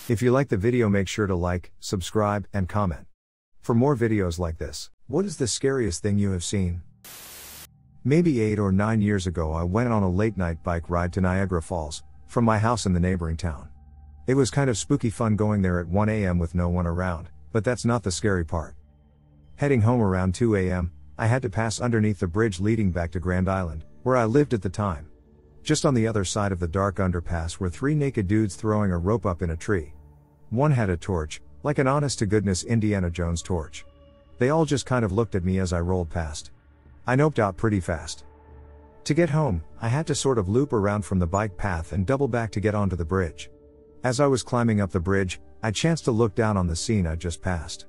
If you like the video, make sure to like, subscribe, and comment. For more videos like this. What is the scariest thing you have seen? Maybe 8 or 9 years ago I went on a late night bike ride to Niagara Falls, from my house in the neighboring town. It was kind of spooky fun going there at 1 a.m. with no one around, but that's not the scary part. Heading home around 2 a.m., I had to pass underneath the bridge leading back to Grand Island, where I lived at the time. Just on the other side of the dark underpass were 3 naked dudes throwing a rope up in a tree. One had a torch, like an honest-to-goodness Indiana Jones torch. They all just kind of looked at me as I rolled past. I noped out pretty fast. To get home, I had to sort of loop around from the bike path and double back to get onto the bridge. As I was climbing up the bridge, I chanced to look down on the scene I just passed.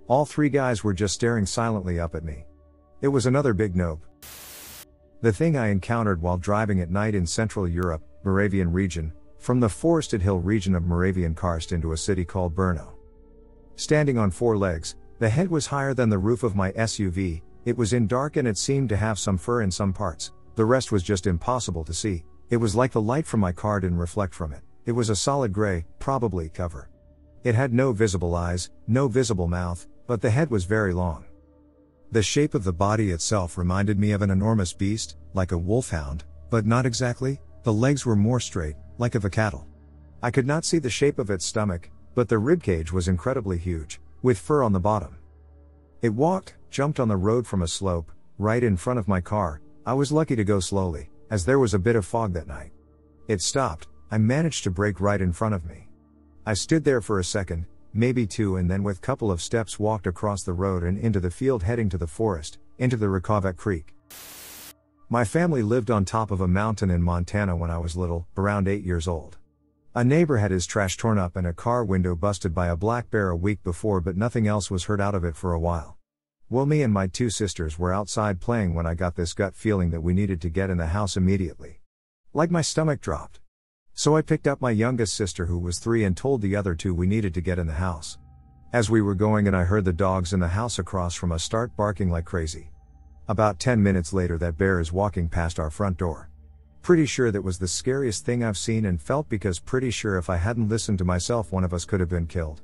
All 3 guys were just staring silently up at me. It was another big nope. The thing I encountered while driving at night in Central Europe, Moravian region, from the forested hill region of Moravian Karst into a city called Brno. Standing on 4 legs, the head was higher than the roof of my SUV, it was in dark and it seemed to have some fur in some parts, the rest was just impossible to see, it was like the light from my car didn't reflect from it, it was a solid gray, probably cover. It had no visible eyes, no visible mouth, but the head was very long. The shape of the body itself reminded me of an enormous beast, like a wolfhound, but not exactly, the legs were more straight, like of a cattle. I could not see the shape of its stomach, but the ribcage was incredibly huge, with fur on the bottom. It walked, jumped on the road from a slope, right in front of my car. I was lucky to go slowly, as there was a bit of fog that night. It stopped, I managed to brake right in front of me. I stood there for a second, maybe 2, and then with couple of steps walked across the road and into the field heading to the forest, into the Reykjavik Creek. My family lived on top of a mountain in Montana when I was little, around 8 years old. A neighbor had his trash torn up and a car window busted by a black bear a week before, but nothing else was heard out of it for a while. Well, me and my 2 sisters were outside playing when I got this gut feeling that we needed to get in the house immediately. Like my stomach dropped. So I picked up my youngest sister who was 3 and told the other 2 we needed to get in the house. As we were going in, I heard the dogs in the house across from us start barking like crazy. About 10 minutes later that bear is walking past our front door. Pretty sure that was the scariest thing I've seen and felt, because pretty sure if I hadn't listened to myself one of us could have been killed.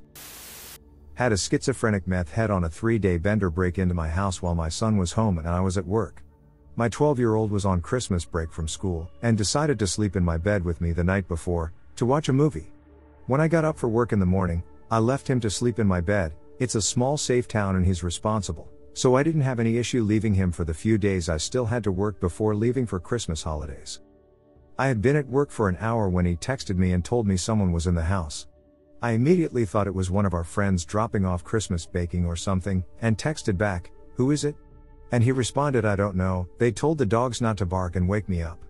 Had a schizophrenic meth head on a 3-day bender break into my house while my son was home and I was at work. My 12-year-old was on Christmas break from school and decided to sleep in my bed with me the night before, to watch a movie. When I got up for work in the morning, I left him to sleep in my bed. It's a small safe town and he's responsible, so I didn't have any issue leaving him for the few days I still had to work before leaving for Christmas holidays. I had been at work for an hour when he texted me and told me someone was in the house. I immediately thought it was one of our friends dropping off Christmas baking or something, and texted back, "Who is it?" And he responded, "I don't know, they told the dogs not to bark and wake me up."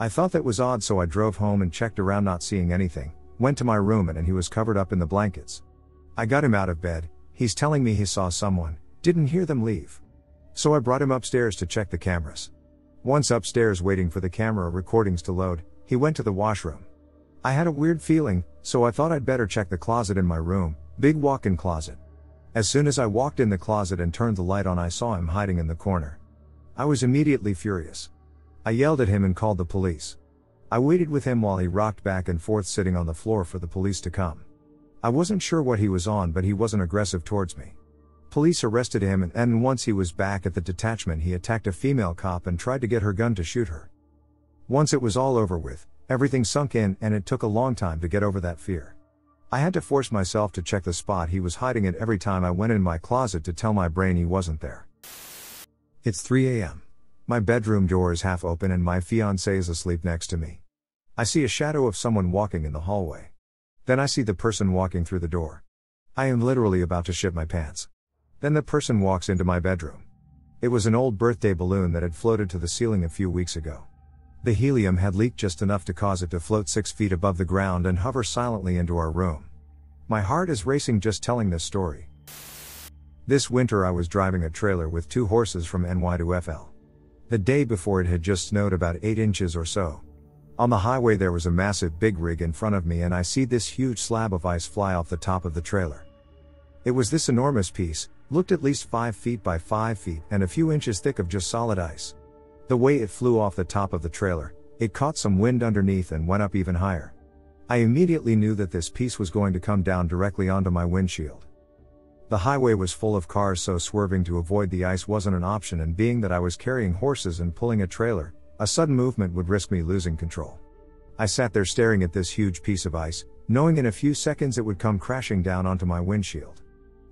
I thought that was odd, so I drove home and checked around, not seeing anything, went to my room and he was covered up in the blankets. I got him out of bed, he's telling me he saw someone, didn't hear them leave. So I brought him upstairs to check the cameras. Once upstairs waiting for the camera recordings to load, he went to the washroom. I had a weird feeling, so I thought I'd better check the closet in my room, big walk-in closet. As soon as I walked in the closet and turned the light on, I saw him hiding in the corner. I was immediately furious. I yelled at him and called the police. I waited with him while he rocked back and forth sitting on the floor for the police to come. I wasn't sure what he was on, but he wasn't aggressive towards me. Police arrested him and once he was back at the detachment he attacked a female cop and tried to get her gun to shoot her. Once it was all over with, everything sunk in and it took a long time to get over that fear. I had to force myself to check the spot he was hiding at every time I went in my closet to tell my brain he wasn't there. It's 3 a.m. My bedroom door is half open and my fiancé is asleep next to me. I see a shadow of someone walking in the hallway. Then I see the person walking through the door. I am literally about to shit my pants. Then the person walks into my bedroom. It was an old birthday balloon that had floated to the ceiling a few weeks ago. The helium had leaked just enough to cause it to float 6 feet above the ground and hover silently into our room. My heart is racing just telling this story. This winter I was driving a trailer with 2 horses from NY to FL. The day before it had just snowed about 8 inches or so. On the highway there was a massive big rig in front of me and I see this huge slab of ice fly off the top of the trailer. It was this enormous piece, looked at least 5 feet by 5 feet and a few inches thick of just solid ice. The way it flew off the top of the trailer, It caught some wind underneath and went up even higher. I immediately knew that this piece was going to come down directly onto my windshield. The highway was full of cars, so swerving to avoid the ice wasn't an option, and being that I was carrying horses and pulling a trailer, a sudden movement would risk me losing control. I sat there staring at this huge piece of ice, knowing in a few seconds it would come crashing down onto my windshield.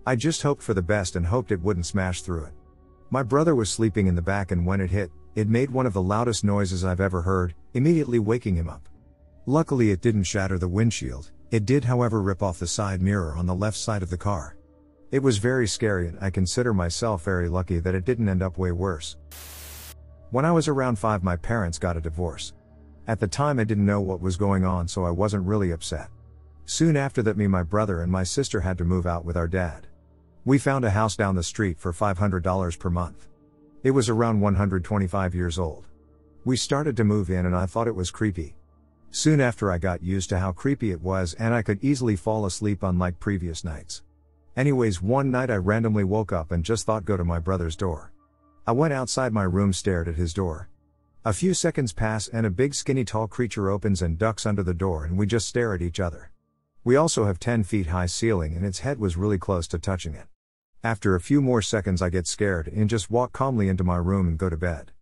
I just hoped for the best and hoped it wouldn't smash through it. My brother was sleeping in the back, and when it hit, it made one of the loudest noises I've ever heard, immediately waking him up. Luckily it didn't shatter the windshield. It did, however, rip off the side mirror on the left side of the car. It was very scary, and I consider myself very lucky that it didn't end up way worse. When I was around 5, my parents got a divorce. At the time I didn't know what was going on, so I wasn't really upset. Soon after that, me, my brother and my sister had to move out with our dad. We found a house down the street for $500 per month. It was around 125 years old. We started to move in and I thought it was creepy. Soon after I got used to how creepy it was, and I could easily fall asleep unlike previous nights. Anyways, one night I randomly woke up and just thought go to my brother's door. I went outside my room, stared at his door. A few seconds pass and a big skinny tall creature opens and ducks under the door, and we just stare at each other. We also have 10 feet high ceiling and its head was really close to touching it. After a few more seconds I get scared and just walk calmly into my room and go to bed.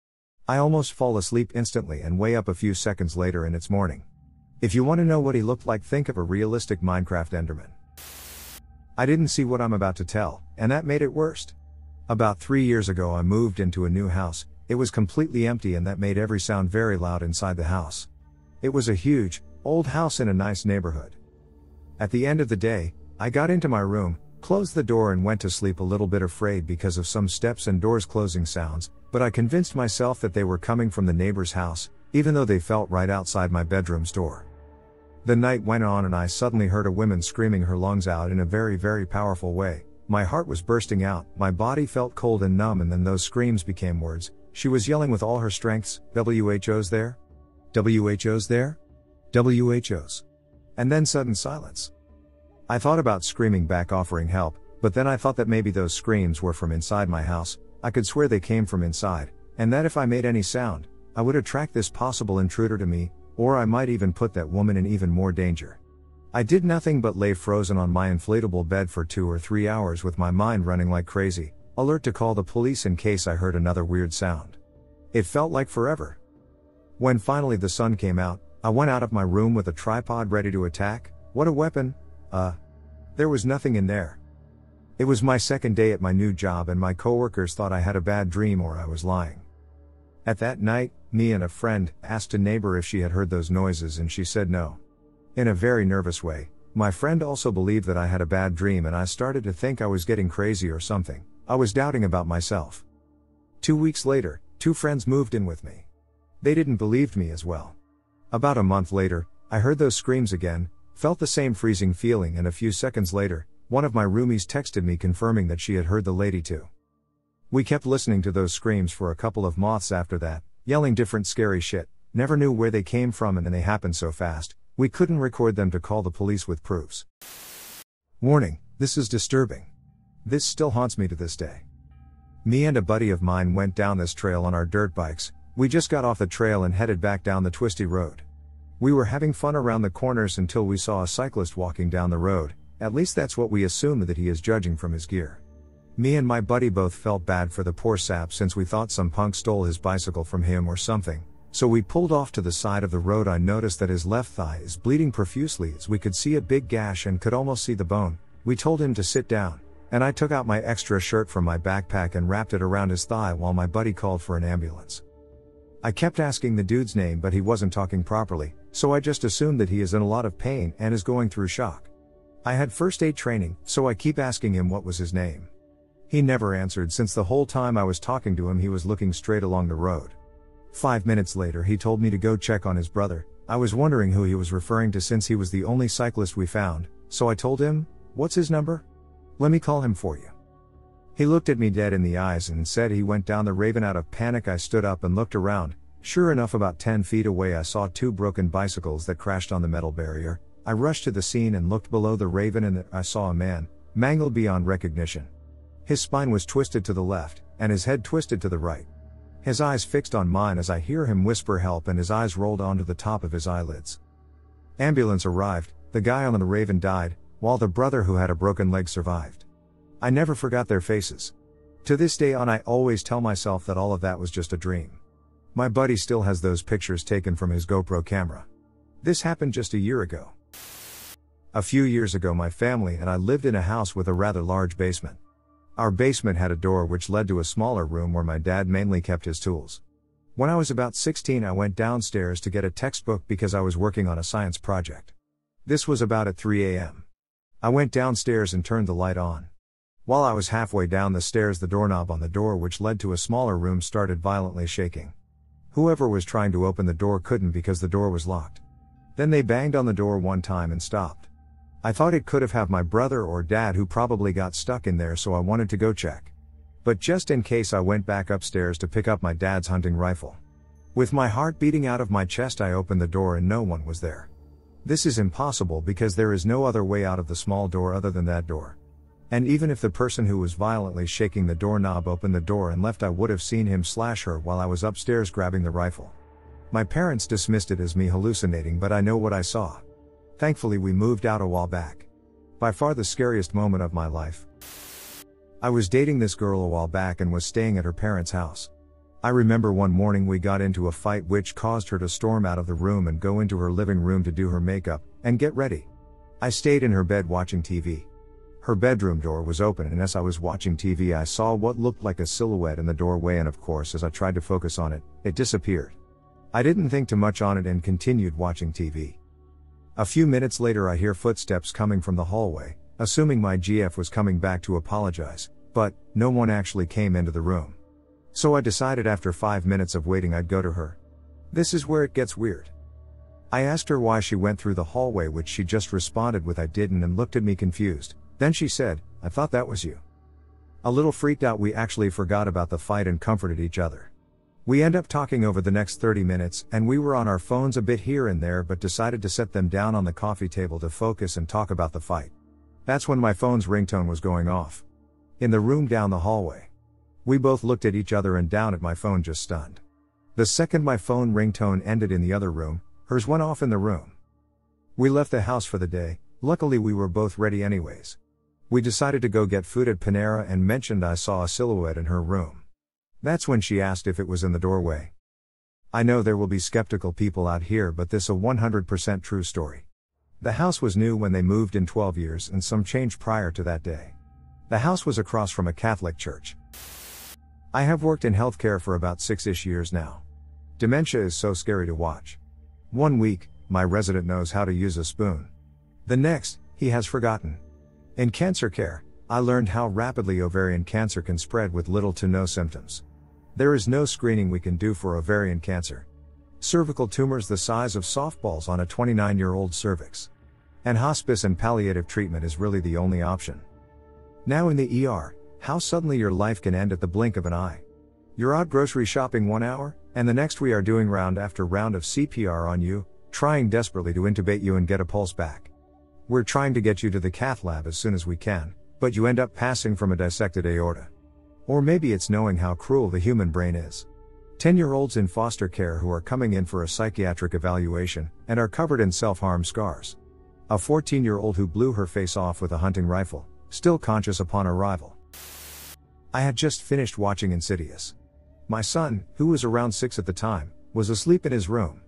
I almost fall asleep instantly and wake up a few seconds later and it's morning. If you want to know what he looked like, think of a realistic Minecraft Enderman. I didn't see what I'm about to tell, and that made it worse. About 3 years ago I moved into a new house. It was completely empty and that made every sound very loud inside the house. It was a huge, old house in a nice neighborhood. At the end of the day, I got into my room, closed the door and went to sleep, a little bit afraid because of some steps and doors closing sounds, but I convinced myself that they were coming from the neighbor's house, even though they felt right outside my bedroom's door. The night went on and I suddenly heard a woman screaming her lungs out in a very, very powerful way. My heart was bursting out, my body felt cold and numb, and then those screams became words. She was yelling with all her strengths, "WHO's there? WHO's there? WHO's." And then sudden silence. I thought about screaming back offering help, but then I thought that maybe those screams were from inside my house. I could swear they came from inside, and that if I made any sound, I would attract this possible intruder to me, or I might even put that woman in even more danger. I did nothing but lay frozen on my inflatable bed for 2 or 3 hours with my mind running like crazy, alert to call the police in case I heard another weird sound. It felt like forever. When finally the sun came out, I went out of my room with a tripod ready to attack. What a weapon! There was nothing in there. It was my second day at my new job and my coworkers thought I had a bad dream or I was lying. At that night, me and a friend asked a neighbor if she had heard those noises and she said no. In a very nervous way, my friend also believed that I had a bad dream and I started to think I was getting crazy or something. I was doubting about myself. 2 weeks later, 2 friends moved in with me. They didn't believe me as well. About a month later, I heard those screams again, felt the same freezing feeling, and a few seconds later, one of my roomies texted me confirming that she had heard the lady too. We kept listening to those screams for a couple of months after that, yelling different scary shit, never knew where they came from and they happened so fast, we couldn't record them to call the police with proofs. Warning, this is disturbing. This still haunts me to this day. Me and a buddy of mine went down this trail on our dirt bikes. We just got off the trail and headed back down the twisty road. We were having fun around the corners until we saw a cyclist walking down the road, at least that's what we assumed that he is judging from his gear. Me and my buddy both felt bad for the poor sap since we thought some punk stole his bicycle from him or something, so we pulled off to the side of the road. I noticed that his left thigh is bleeding profusely as we could see a big gash and could almost see the bone. We told him to sit down, and I took out my extra shirt from my backpack and wrapped it around his thigh while my buddy called for an ambulance. I kept asking the dude's name but he wasn't talking properly, so I just assumed that he is in a lot of pain and is going through shock. I had first aid training, so I keep asking him what was his name. He never answered since the whole time I was talking to him he was looking straight along the road. 5 minutes later he told me to go check on his brother. I was wondering who he was referring to since he was the only cyclist we found, so I told him, "What's his number? Let me call him for you." He looked at me dead in the eyes and said he went down the Raven. Out of panic I stood up and looked around. Sure enough, about 10 feet away I saw 2 broken bicycles that crashed on the metal barrier. I rushed to the scene and looked below the Raven and I saw a man, mangled beyond recognition. His spine was twisted to the left, and his head twisted to the right. His eyes fixed on mine as I hear him whisper help and his eyes rolled onto the top of his eyelids. Ambulance arrived, the guy on the Raven died, while the brother who had a broken leg survived. I never forgot their faces. To this day on I always tell myself that all of that was just a dream. My buddy still has those pictures taken from his GoPro camera. This happened just a year ago. A few years ago my family and I lived in a house with a rather large basement. Our basement had a door which led to a smaller room where my dad mainly kept his tools. When I was about 16 I went downstairs to get a textbook because I was working on a science project. This was about at 3 a.m. I went downstairs and turned the light on. While I was halfway down the stairs the doorknob on the door which led to a smaller room started violently shaking. Whoever was trying to open the door couldn't because the door was locked. Then they banged on the door one time and stopped. I thought it could have my brother or dad who probably got stuck in there, so I wanted to go check. But just in case I went back upstairs to pick up my dad's hunting rifle. With my heart beating out of my chest I opened the door and no one was there. This is impossible because there is no other way out of the small door other than that door. And even if the person who was violently shaking the doorknob opened the door and left I would have seen him slash her while I was upstairs grabbing the rifle. My parents dismissed it as me hallucinating, but I know what I saw. Thankfully we moved out a while back. By far the scariest moment of my life. I was dating this girl a while back and was staying at her parents' house. I remember one morning we got into a fight which caused her to storm out of the room and go into her living room to do her makeup and get ready. I stayed in her bed watching TV. Her bedroom door was open and as I was watching TV I saw what looked like a silhouette in the doorway, and of course as I tried to focus on it, it disappeared. I didn't think too much on it and continued watching TV. A few minutes later I hear footsteps coming from the hallway, assuming my GF was coming back to apologize, but no one actually came into the room. So I decided after 5 minutes of waiting I'd go to her. This is where it gets weird. I asked her why she went through the hallway, which she just responded with I didn't, and looked at me confused. Then she said, "I thought that was you." A little freaked out we actually forgot about the fight and comforted each other. We end up talking over the next 30 minutes and we were on our phones a bit here and there but decided to set them down on the coffee table to focus and talk about the fight. That's when my phone's ringtone was going off. In the room down the hallway. We both looked at each other and down at my phone just stunned. The second my phone ringtone ended in the other room, hers went off in the room. We left the house for the day, luckily we were both ready anyways. We decided to go get food at Panera and mentioned I saw a silhouette in her room. That's when she asked if it was in the doorway. I know there will be skeptical people out here, but this is a 100% true story. The house was new when they moved in 12 years and some change prior to that day. The house was across from a Catholic church. I have worked in healthcare for about 6-ish years now. Dementia is so scary to watch. One week, my resident knows how to use a spoon. The next, he has forgotten. In cancer care, I learned how rapidly ovarian cancer can spread with little to no symptoms. There is no screening we can do for ovarian cancer. Cervical tumors the size of softballs on a 29-year-old cervix. And hospice and palliative treatment is really the only option. Now in the ER, how suddenly your life can end at the blink of an eye. You're out grocery shopping 1 hour, and the next we are doing round after round of CPR on you, trying desperately to intubate you and get a pulse back. We're trying to get you to the cath lab as soon as we can, but you end up passing from a dissected aorta. Or maybe it's knowing how cruel the human brain is. 10-year-olds in foster care who are coming in for a psychiatric evaluation, and are covered in self-harm scars. A 14-year-old who blew her face off with a hunting rifle, still conscious upon arrival. I had just finished watching Insidious. My son, who was around 6 at the time, was asleep in his room.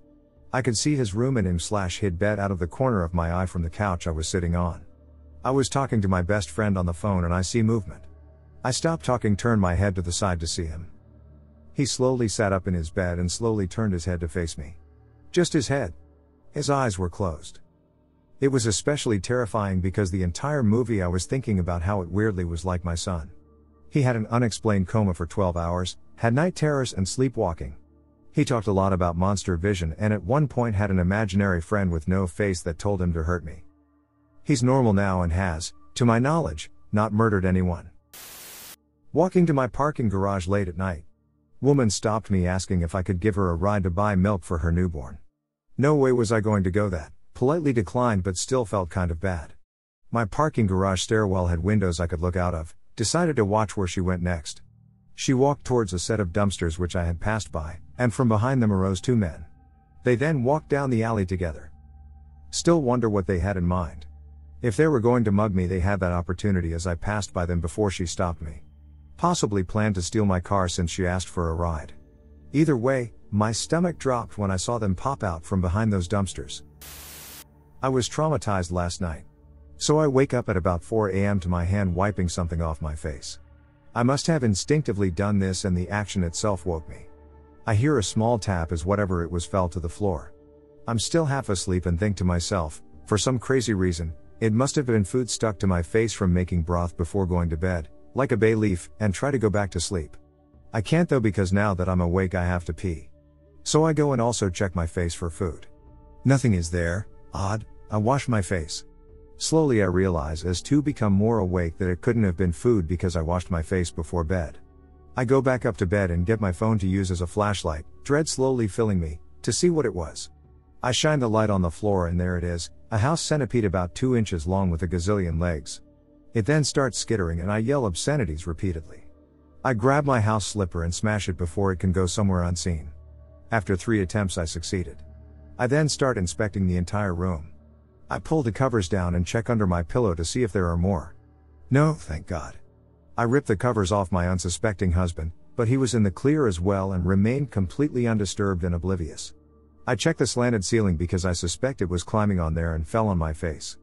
I could see his room and him/hid bed out of the corner of my eye from the couch I was sitting on. I was talking to my best friend on the phone and I see movement. I stopped talking, turned my head to the side to see him. He slowly sat up in his bed and slowly turned his head to face me. Just his head. His eyes were closed. It was especially terrifying because the entire movie I was thinking about how it weirdly was like my son. He had an unexplained coma for 12 hours, had night terrors and sleepwalking. He talked a lot about monster vision and at one point had an imaginary friend with no face that told him to hurt me. He's normal now and has, to my knowledge, not murdered anyone. Walking to my parking garage late at night. Woman stopped me asking if I could give her a ride to buy milk for her newborn. No way was I going to go that, politely declined but still felt kind of bad. My parking garage stairwell had windows I could look out of, decided to watch where she went next. She walked towards a set of dumpsters which I had passed by, and from behind them arose two men. They then walked down the alley together. Still wonder what they had in mind. If they were going to mug me, they had that opportunity as I passed by them before she stopped me. Possibly planned to steal my car since she asked for a ride. Either way, my stomach dropped when I saw them pop out from behind those dumpsters. I was traumatized last night. So I wake up at about 4 a.m. to my hand wiping something off my face. I must have instinctively done this and the action itself woke me. I hear a small tap as whatever it was fell to the floor. I'm still half asleep and think to myself, for some crazy reason, it must have been food stuck to my face from making broth before going to bed, like a bay leaf, and try to go back to sleep. I can't though because now that I'm awake I have to pee. So I go and also check my face for food. Nothing is there. Odd. I wash my face. Slowly I realize as to become more awake that it couldn't have been food because I washed my face before bed. I go back up to bed and get my phone to use as a flashlight, dread slowly filling me, to see what it was. I shine the light on the floor and there it is, a house centipede about 2 inches long with a gazillion legs. It then starts skittering and I yell obscenities repeatedly. I grab my house slipper and smash it before it can go somewhere unseen. After 3 attempts I succeeded. I then start inspecting the entire room. I pull the covers down and check under my pillow to see if there are more. No, thank God. I ripped the covers off my unsuspecting husband, but he was in the clear as well and remained completely undisturbed and oblivious. I checked the slanted ceiling because I suspect it was climbing on there and fell on my face.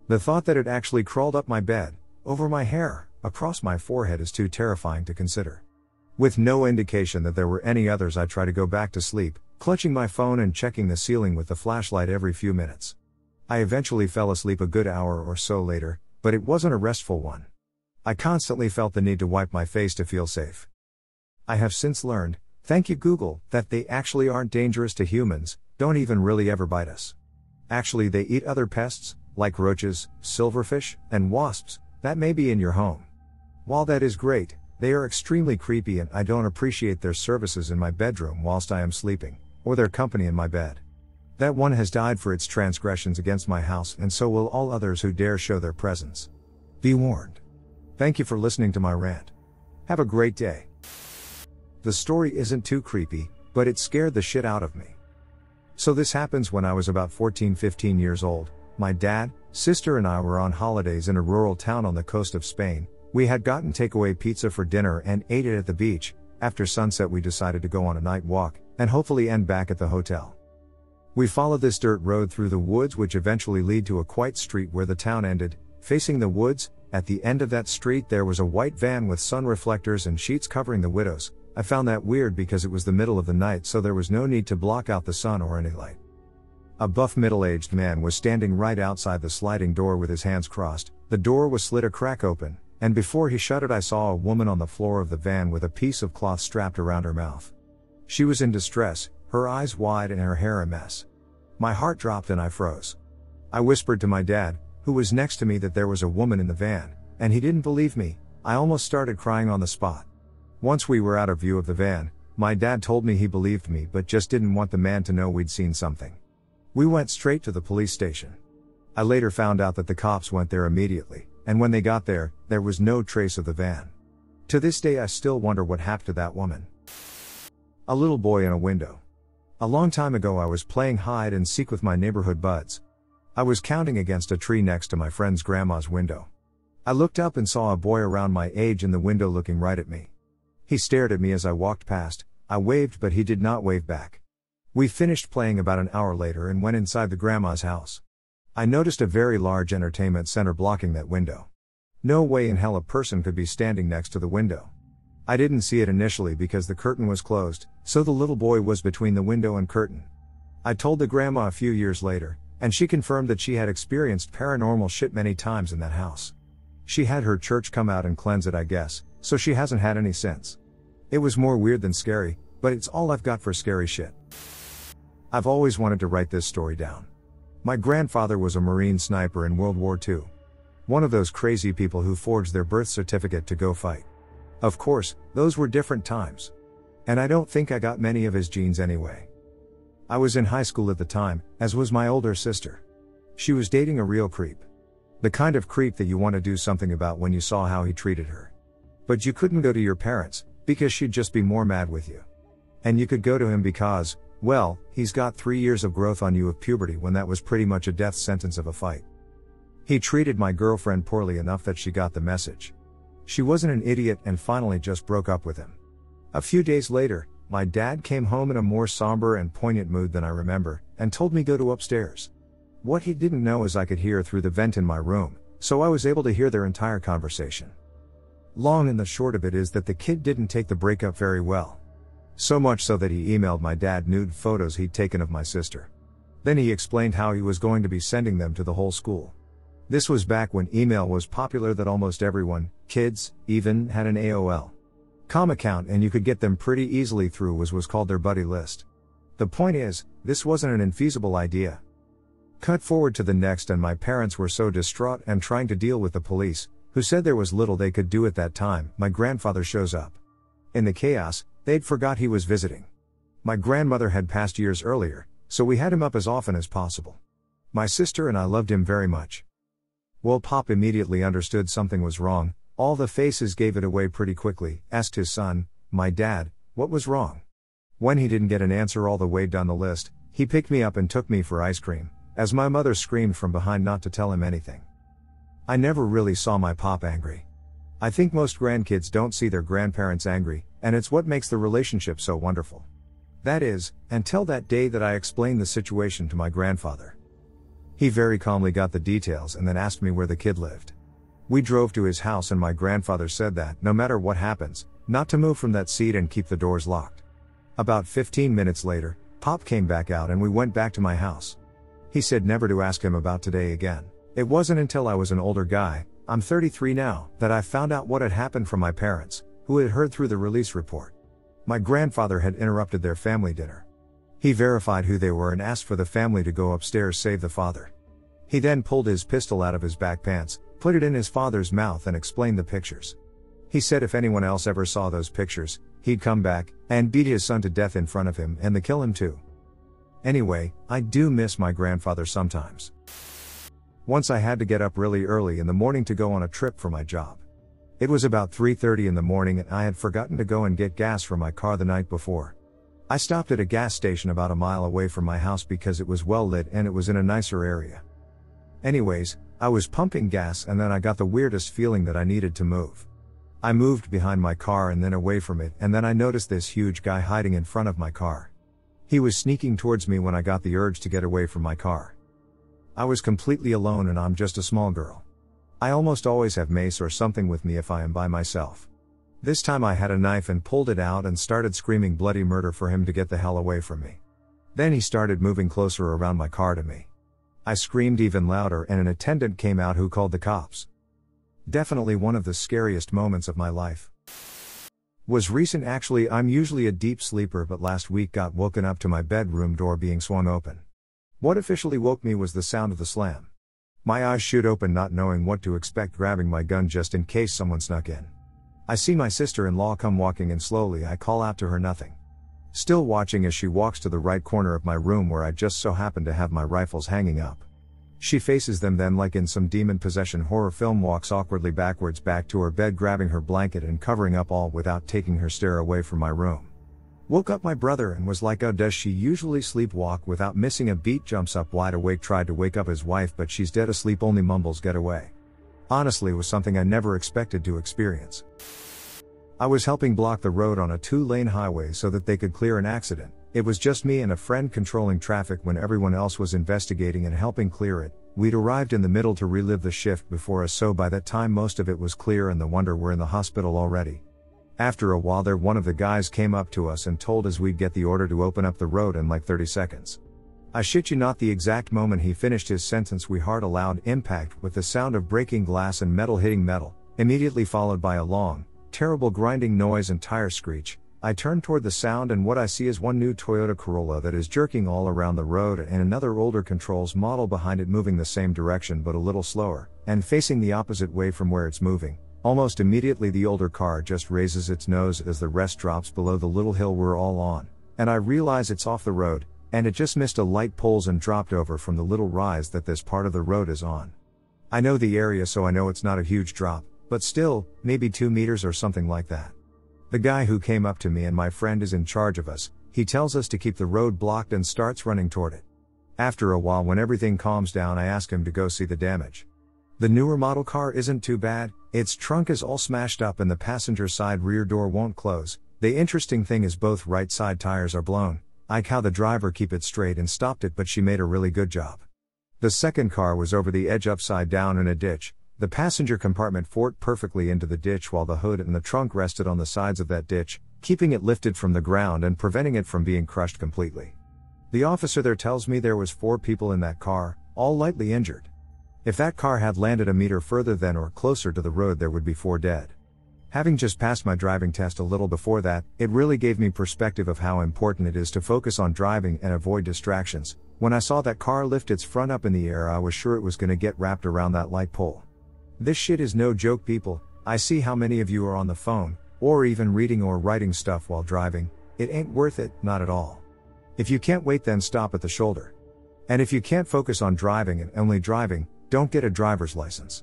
The thought that it actually crawled up my bed, over my hair, across my forehead is too terrifying to consider. With no indication that there were any others, I try to go back to sleep, clutching my phone and checking the ceiling with the flashlight every few minutes. I eventually fell asleep a good hour or so later, but it wasn't a restful one. I constantly felt the need to wipe my face to feel safe. I have since learned, thank you Google, that they actually aren't dangerous to humans, don't even really ever bite us. Actually they eat other pests, like roaches, silverfish, and wasps, that may be in your home. While that is great, they are extremely creepy and I don't appreciate their services in my bedroom whilst I am sleeping, or their company in my bed. That one has died for its transgressions against my house and so will all others who dare show their presence. Be warned. Thank you for listening to my rant. Have a great day. The story isn't too creepy, but it scared the shit out of me. So this happens when I was about 14-15 years old. My dad, sister and I were on holidays in a rural town on the coast of Spain. We had gotten takeaway pizza for dinner and ate it at the beach. After sunset we decided to go on a night walk, and hopefully end back at the hotel. We followed this dirt road through the woods which eventually lead to a quiet street where the town ended. Facing the woods, at the end of that street there was a white van with sun reflectors and sheets covering the windows. I found that weird because it was the middle of the night so there was no need to block out the sun or any light. A buff middle-aged man was standing right outside the sliding door with his hands crossed. The door was slit a crack open, and before he shut it I saw a woman on the floor of the van with a piece of cloth strapped around her mouth. She was in distress, her eyes wide and her hair a mess. My heart dropped and I froze. I whispered to my dad, who was next to me, that there was a woman in the van, and he didn't believe me. I almost started crying on the spot. Once we were out of view of the van, my dad told me he believed me but just didn't want the man to know we'd seen something. We went straight to the police station. I later found out that the cops went there immediately, and when they got there, there was no trace of the van. To this day I still wonder what happened to that woman. A little boy in a window. A long time ago I was playing hide and seek with my neighborhood buds. I was counting against a tree next to my friend's grandma's window. I looked up and saw a boy around my age in the window looking right at me. He stared at me as I walked past. I waved but he did not wave back. We finished playing about an hour later and went inside the grandma's house. I noticed a very large entertainment center blocking that window. No way in hell a person could be standing next to the window. I didn't see it initially because the curtain was closed, so the little boy was between the window and curtain. I told the grandma a few years later, and she confirmed that she had experienced paranormal shit many times in that house. She had her church come out and cleanse it, I guess, so she hasn't had any since. It was more weird than scary, but it's all I've got for scary shit. I've always wanted to write this story down. My grandfather was a Marine sniper in World War II. One of those crazy people who forged their birth certificate to go fight. Of course, those were different times. And I don't think I got many of his genes anyway. I was in high school at the time, as was my older sister. She was dating a real creep. The kind of creep that you want to do something about when you saw how he treated her. But you couldn't go to your parents, Because she'd just be more mad with you. And you could go to him because, well, he's got 3 years of growth on you of puberty when that was pretty much a death sentence of a fight. He treated my girlfriend poorly enough that she got the message. She wasn't an idiot and finally just broke up with him. A few days later, my dad came home in a more somber and poignant mood than I remember, and told me go to upstairs. What he didn't know is I could hear through the vent in my room, so I was able to hear their entire conversation. Long and the short of it is that the kid didn't take the breakup very well. So much so that he emailed my dad nude photos he'd taken of my sister. Then he explained how he was going to be sending them to the whole school. This was back when email was popular, that almost everyone, kids, even, had an AOL.com account, and you could get them pretty easily through what was called their buddy list. The point is, this wasn't an infeasible idea. Cut forward to the next, and my parents were so distraught and trying to deal with the police, who said there was little they could do at that time. My grandfather shows up. In the chaos, they'd forgot he was visiting. My grandmother had passed years earlier, so we had him up as often as possible. My sister and I loved him very much. Well, Pop immediately understood something was wrong. All the faces gave it away pretty quickly. Asked his son, my dad, what was wrong. When he didn't get an answer all the way down the list, he picked me up and took me for ice cream, as my mother screamed from behind not to tell him anything. I never really saw my pop angry. I think most grandkids don't see their grandparents angry, and it's what makes the relationship so wonderful. That is, until that day that I explained the situation to my grandfather. He very calmly got the details and then asked me where the kid lived. We drove to his house, and my grandfather said that, no matter what happens, not to move from that seat and keep the doors locked. About 15 minutes later, Pop came back out and we went back to my house. He said never to ask him about today again. It wasn't until I was an older guy, I'm 33 now, that I found out what had happened from my parents, who had heard through the release report. My grandfather had interrupted their family dinner. He verified who they were and asked for the family to go upstairs save the father. He then pulled his pistol out of his back pants, put it in his father's mouth and explained the pictures. He said if anyone else ever saw those pictures, he'd come back and beat his son to death in front of him and then kill him too. Anyway, I do miss my grandfather sometimes. Once I had to get up really early in the morning to go on a trip for my job. It was about 3:30 in the morning and I had forgotten to go and get gas for my car the night before. I stopped at a gas station about a mile away from my house because it was well lit and it was in a nicer area. Anyways, I was pumping gas and then I got the weirdest feeling that I needed to move. I moved behind my car and then away from it, and then I noticed this huge guy hiding in front of my car. He was sneaking towards me when I got the urge to get away from my car. I was completely alone and I'm just a small girl. I almost always have mace or something with me if I am by myself. This time I had a knife and pulled it out and started screaming bloody murder for him to get the hell away from me. Then he started moving closer around my car to me. I screamed even louder and an attendant came out who called the cops. Definitely one of the scariest moments of my life. Was recent actually. I'm usually a deep sleeper, but last week got woken up to my bedroom door being swung open. What officially woke me was the sound of the slam. My eyes shoot open not knowing what to expect, grabbing my gun just in case someone snuck in. I see my sister-in-law come walking in slowly. I call out to her, nothing. Still watching as she walks to the right corner of my room where I just so happen to have my rifles hanging up. She faces them, then like in some demon possession horror film walks awkwardly backwards back to her bed, grabbing her blanket and covering up all without taking her stare away from my room. Woke up my brother and was like, oh, does she usually sleepwalk without missing a beat? Jumps up wide awake, tried to wake up his wife but she's dead asleep, only mumbles get away. Honestly, it was something I never expected to experience. I was helping block the road on a 2-lane highway so that they could clear an accident. It was just me and a friend controlling traffic when everyone else was investigating and helping clear it. We'd arrived in the middle to relive the shift before us, so by that time most of it was clear and the wonder were in the hospital already. After a while there, one of the guys came up to us and told us we'd get the order to open up the road in like 30 seconds. I shit you not, the exact moment he finished his sentence we heard a loud impact with the sound of breaking glass and metal hitting metal, immediately followed by a long, terrible grinding noise and tire screech. I turn toward the sound and what I see is one new Toyota Corolla that is jerking all around the road and another older controls model behind it moving the same direction but a little slower, and facing the opposite way from where it's moving. Almost immediately the older car just raises its nose as the rest drops below the little hill we're all on, and I realize it's off the road, and it just missed a light poles and dropped over from the little rise that this part of the road is on. I know the area, so I know it's not a huge drop, but still, maybe 2 meters or something like that. The guy who came up to me and my friend is in charge of us. He tells us to keep the road blocked and starts running toward it. After a while, when everything calms down, I ask him to go see the damage. The newer model car isn't too bad. Its trunk is all smashed up and the passenger side rear door won't close. The interesting thing is both right side tires are blown. I how the driver keep it straight and stopped it, but she made a really good job. The second car was over the edge upside down in a ditch. The passenger compartment fort perfectly into the ditch while the hood and the trunk rested on the sides of that ditch, keeping it lifted from the ground and preventing it from being crushed completely. The officer there tells me there was 4 people in that car, all lightly injured. If that car had landed a meter further than or closer to the road, there would be 4 dead. Having just passed my driving test a little before that, it really gave me perspective of how important it is to focus on driving and avoid distractions. When I saw that car lift its front up in the air, I was sure it was gonna get wrapped around that light pole. This shit is no joke, people. I see how many of you are on the phone, or even reading or writing stuff while driving. It ain't worth it, not at all. If you can't wait, then stop at the shoulder. And if you can't focus on driving and only driving, don't get a driver's license.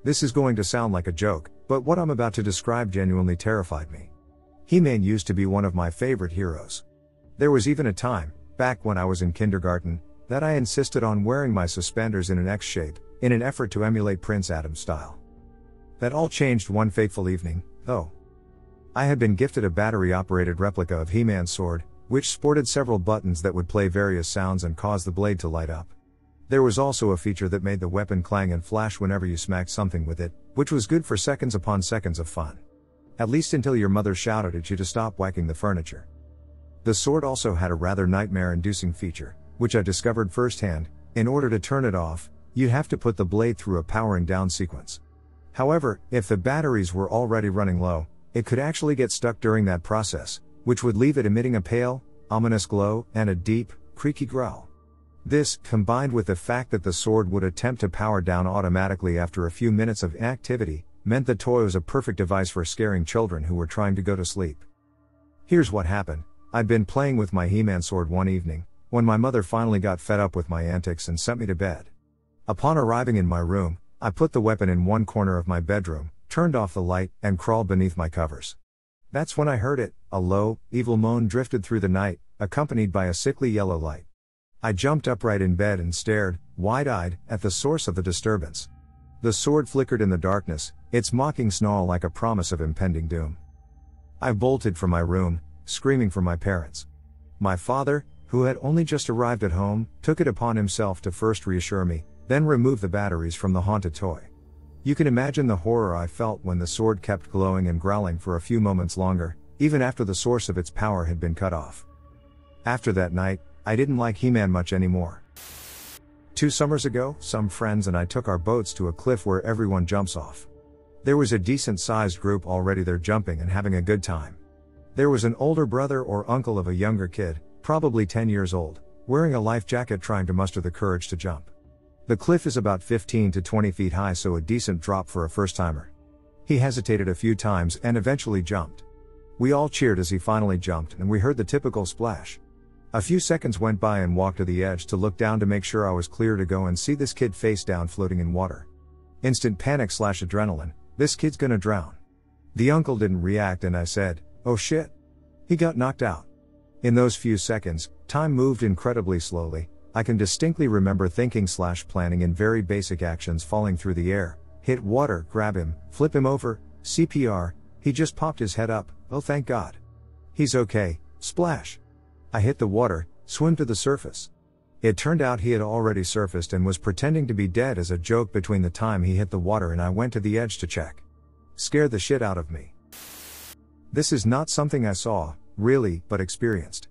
This is going to sound like a joke, but what I'm about to describe genuinely terrified me. He-Man used to be one of my favorite heroes. There was even a time, back when I was in kindergarten, that I insisted on wearing my suspenders in an X shape, in an effort to emulate Prince Adam's style. That all changed one fateful evening, though. I had been gifted a battery-operated replica of He-Man's sword, which sported several buttons that would play various sounds and cause the blade to light up. There was also a feature that made the weapon clang and flash whenever you smacked something with it, which was good for seconds upon seconds of fun. At least until your mother shouted at you to stop whacking the furniture. The sword also had a rather nightmare-inducing feature, which I discovered firsthand. In order to turn it off, you'd have to put the blade through a powering down sequence. However, if the batteries were already running low, it could actually get stuck during that process, which would leave it emitting a pale, ominous glow, and a deep, creaky growl. This, combined with the fact that the sword would attempt to power down automatically after a few minutes of inactivity, meant the toy was a perfect device for scaring children who were trying to go to sleep. Here's what happened. I'd been playing with my He-Man sword one evening, when my mother finally got fed up with my antics and sent me to bed. Upon arriving in my room, I put the weapon in one corner of my bedroom, turned off the light, and crawled beneath my covers. That's when I heard it. A low, evil moan drifted through the night, accompanied by a sickly yellow light. I jumped upright in bed and stared, wide-eyed, at the source of the disturbance. The sword flickered in the darkness, its mocking snarl like a promise of impending doom. I bolted from my room, screaming for my parents. My father, who had only just arrived at home, took it upon himself to first reassure me, then remove the batteries from the haunted toy. You can imagine the horror I felt when the sword kept glowing and growling for a few moments longer, even after the source of its power had been cut off. After that night, I didn't like He-Man much anymore. 2 summers ago, some friends and I took our boats to a cliff where everyone jumps off. There was a decent-sized group already there jumping and having a good time. There was an older brother or uncle of a younger kid, probably 10 years old, wearing a life jacket trying to muster the courage to jump. The cliff is about 15 to 20 feet high, so a decent drop for a first-timer. He hesitated a few times and eventually jumped. We all cheered as he finally jumped and we heard the typical splash. A few seconds went by and walked to the edge to look down to make sure I was clear to go and see this kid face down floating in water. Instant panic / adrenaline, this kid's gonna drown. The uncle didn't react and I said, "Oh shit." He got knocked out. In those few seconds, time moved incredibly slowly. I can distinctly remember thinking / planning in very basic actions: falling through the air, hit water, grab him, flip him over, CPR, he just popped his head up, oh thank God. He's okay, splash. I hit the water, swim to the surface. It turned out he had already surfaced and was pretending to be dead as a joke between the time he hit the water and I went to the edge to check. Scared the shit out of me. This is not something I saw, really, but experienced.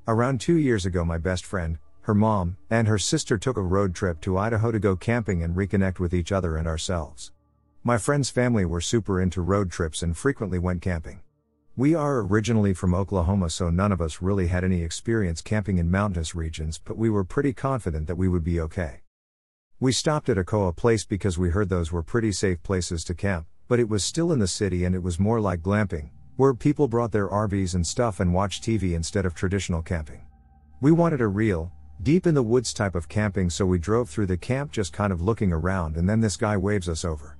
Around 2 years ago, my best friend, her mom, and her sister took a road trip to Idaho to go camping and reconnect with each other and ourselves. My friend's family were super into road trips and frequently went camping. We are originally from Oklahoma, so none of us really had any experience camping in mountainous regions, but we were pretty confident that we would be okay. We stopped at a Koa place because we heard those were pretty safe places to camp, but it was still in the city and it was more like glamping, where people brought their RVs and stuff and watched TV instead of traditional camping. We wanted a real, deep in the woods type of camping, so we drove through the camp just kind of looking around, and then this guy waves us over.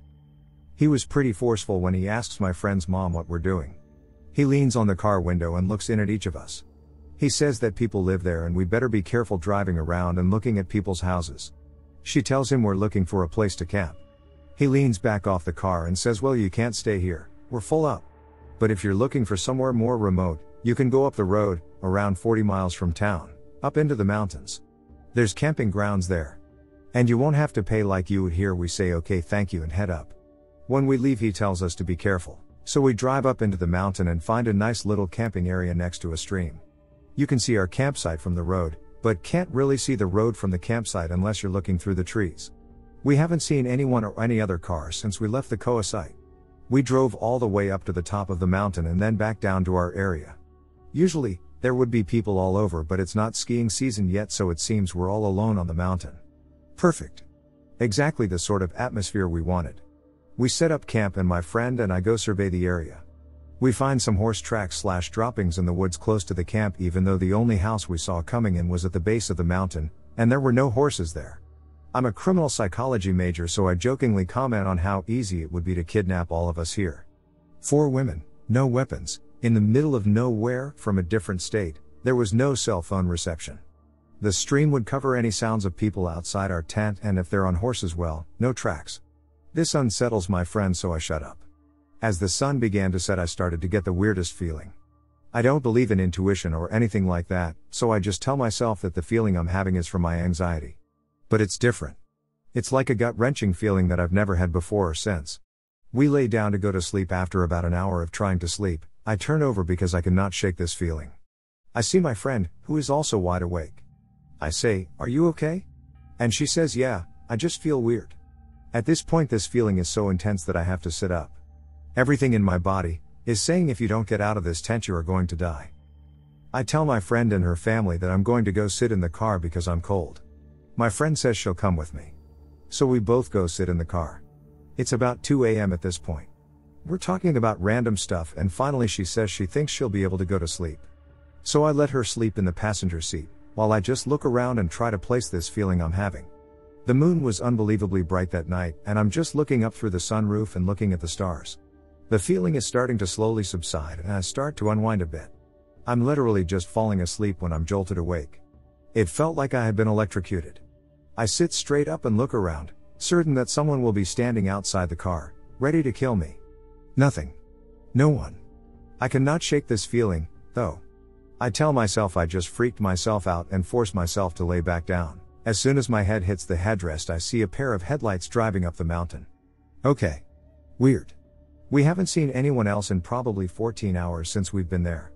He was pretty forceful when he asks my friend's mom what we're doing. He leans on the car window and looks in at each of us. He says that people live there and we better be careful driving around and looking at people's houses. She tells him we're looking for a place to camp. He leans back off the car and says, well, you can't stay here, we're full up. But if you're looking for somewhere more remote, you can go up the road, around 40 miles from town, up into the mountains. There's camping grounds there. And you won't have to pay like you would here. We say okay, thank you, and head up. When we leave, he tells us to be careful. So we drive up into the mountain and find a nice little camping area next to a stream. You can see our campsite from the road, but can't really see the road from the campsite unless you're looking through the trees. We haven't seen anyone or any other cars since we left the Koa site. We drove all the way up to the top of the mountain and then back down to our area. Usually, there would be people all over, but it's not skiing season yet, so it seems we're all alone on the mountain. Perfect. Exactly the sort of atmosphere we wanted. We set up camp and my friend and I go survey the area. We find some horse tracks / droppings in the woods close to the camp, even though the only house we saw coming in was at the base of the mountain, and there were no horses there. I'm a criminal psychology major, so I jokingly comment on how easy it would be to kidnap all of us here. 4 women, no weapons, in the middle of nowhere, from a different state. There was no cell phone reception. The stream would cover any sounds of people outside our tent, and if they're on horses, well, no tracks. This unsettles my friend, so I shut up. As the sun began to set, I started to get the weirdest feeling. I don't believe in intuition or anything like that, so I just tell myself that the feeling I'm having is from my anxiety. But it's different. It's like a gut-wrenching feeling that I've never had before or since. We lay down to go to sleep. After about an hour of trying to sleep, I turn over because I cannot shake this feeling. I see my friend, who is also wide awake. I say, "Are you okay?" And she says, "Yeah, I just feel weird." At this point, this feeling is so intense that I have to sit up. Everything in my body is saying, if you don't get out of this tent, you are going to die. I tell my friend and her family that I'm going to go sit in the car because I'm cold. My friend says she'll come with me. So we both go sit in the car. It's about 2 a.m. at this point. We're talking about random stuff, and finally she says she thinks she'll be able to go to sleep. So I let her sleep in the passenger seat, while I just look around and try to place this feeling I'm having. The moon was unbelievably bright that night, and I'm just looking up through the sunroof and looking at the stars. The feeling is starting to slowly subside, and I start to unwind a bit. I'm literally just falling asleep when I'm jolted awake. It felt like I had been electrocuted. I sit straight up and look around, certain that someone will be standing outside the car, ready to kill me. Nothing. No one. I cannot shake this feeling, though. I tell myself I just freaked myself out and force myself to lay back down. As soon as my head hits the headrest, I see a pair of headlights driving up the mountain. Okay. Weird. We haven't seen anyone else in probably 14 hours since we've been there.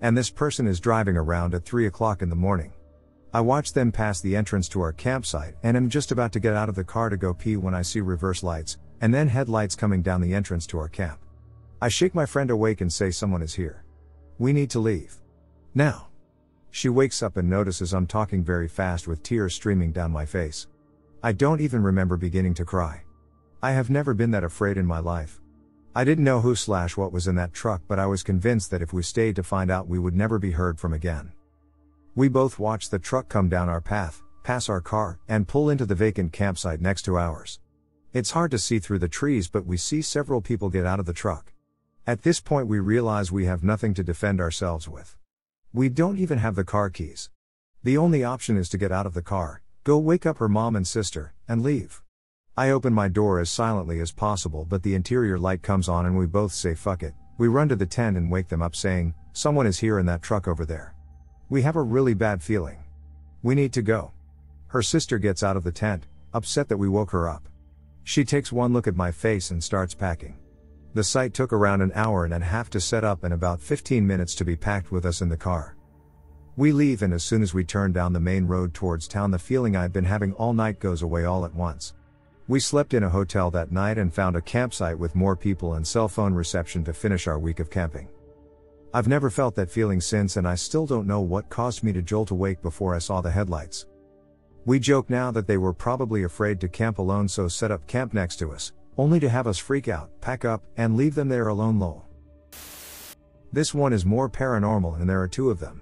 And this person is driving around at 3 o'clock in the morning. I watch them pass the entrance to our campsite and am just about to get out of the car to go pee when I see reverse lights, and then headlights coming down the entrance to our camp. I shake my friend awake and say, "Someone is here. We need to leave. Now." She wakes up and notices I'm talking very fast with tears streaming down my face. I don't even remember beginning to cry. I have never been that afraid in my life. I didn't know who / what was in that truck, but I was convinced that if we stayed to find out, we would never be heard from again. We both watched the truck come down our path, pass our car, and pull into the vacant campsite next to ours. It's hard to see through the trees, but we see several people get out of the truck. At this point, we realize we have nothing to defend ourselves with. We don't even have the car keys. The only option is to get out of the car, go wake up her mom and sister, and leave. I open my door as silently as possible, but the interior light comes on and we both say fuck it. We run to the tent and wake them up saying, "Someone is here in that truck over there. We have a really bad feeling. We need to go." Her sister gets out of the tent, upset that we woke her up. She takes one look at my face and starts packing. The site took around an hour and a half to set up and about 15 minutes to be packed with us in the car. We leave, and as soon as we turn down the main road towards town, the feeling I'd been having all night goes away all at once. We slept in a hotel that night and found a campsite with more people and cell phone reception to finish our week of camping. I've never felt that feeling since, and I still don't know what caused me to jolt awake before I saw the headlights. We joke now that they were probably afraid to camp alone, so set up camp next to us, only to have us freak out, pack up, and leave them there alone. Lol. This one is more paranormal, and there are 2 of them.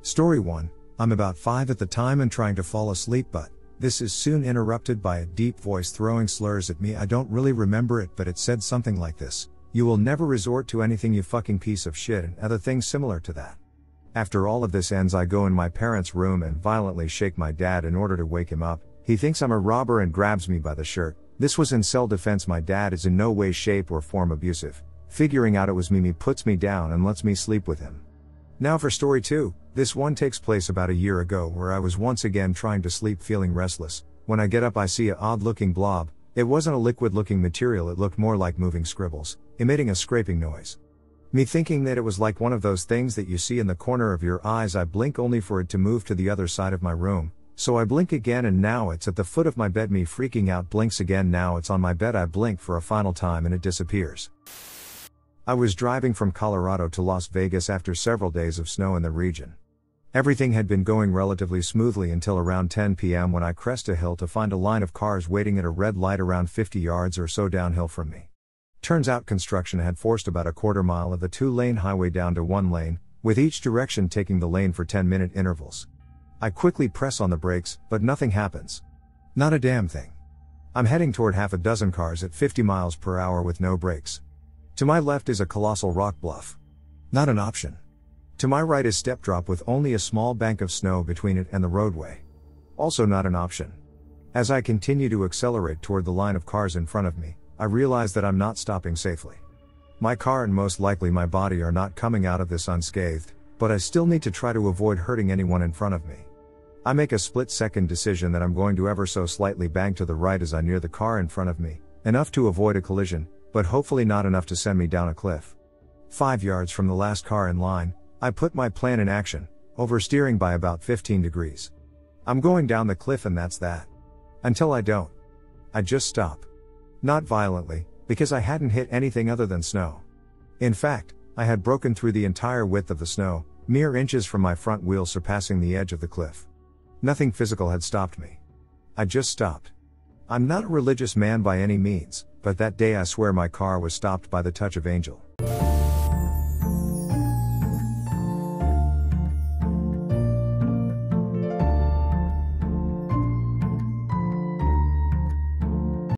Story 1, I'm about 5 at the time and trying to fall asleep, but this is soon interrupted by a deep voice throwing slurs at me. I don't really remember it, but it said something like this: You will never resort to anything, you fucking piece of shit, and other things similar to that. After all of this ends, I go in my parents' room and violently shake my dad in order to wake him up. He thinks I'm a robber and grabs me by the shirt. This was in self-defense. My dad is in no way, shape, or form abusive. Figuring out it was me puts me down and lets me sleep with him. Now for story 2. This one takes place about a year ago, where I was once again trying to sleep, feeling restless. When I get up, I see a odd-looking blob. It wasn't a liquid-looking material, it looked more like moving scribbles, emitting a scraping noise. Me thinking that it was like one of those things that you see in the corner of your eyes, I blink only for it to move to the other side of my room. So I blink again and now it's at the foot of my bed. Me freaking out, blinks again, now it's on my bed. I blink for a final time and it disappears. I was driving from Colorado to Las Vegas after several days of snow in the region. Everything had been going relatively smoothly until around 10 p.m. when I crest a hill to find a line of cars waiting at a red light around 50 yards or so downhill from me. Turns out construction had forced about a quarter mile of the 2-lane highway down to 1 lane, with each direction taking the lane for 10-minute intervals. I quickly press on the brakes, but nothing happens. Not a damn thing. I'm heading toward half a dozen cars at 50 miles per hour with no brakes. To my left is a colossal rock bluff. Not an option. To my right is step drop with only a small bank of snow between it and the roadway. Also not an option. As I continue to accelerate toward the line of cars in front of me, I realize that I'm not stopping safely. My car and most likely my body are not coming out of this unscathed, but I still need to try to avoid hurting anyone in front of me. I make a split-second decision that I'm going to ever so slightly bank to the right as I near the car in front of me, enough to avoid a collision, but hopefully not enough to send me down a cliff. 5 yards from the last car in line, I put my plan in action, oversteering by about 15 degrees. I'm going down the cliff and that's that. Until I don't. I just stop. Not violently, because I hadn't hit anything other than snow. In fact, I had broken through the entire width of the snow, mere inches from my front wheel surpassing the edge of the cliff. Nothing physical had stopped me. I just stopped. I'm not a religious man by any means, but that day I swear my car was stopped by the touch of angel.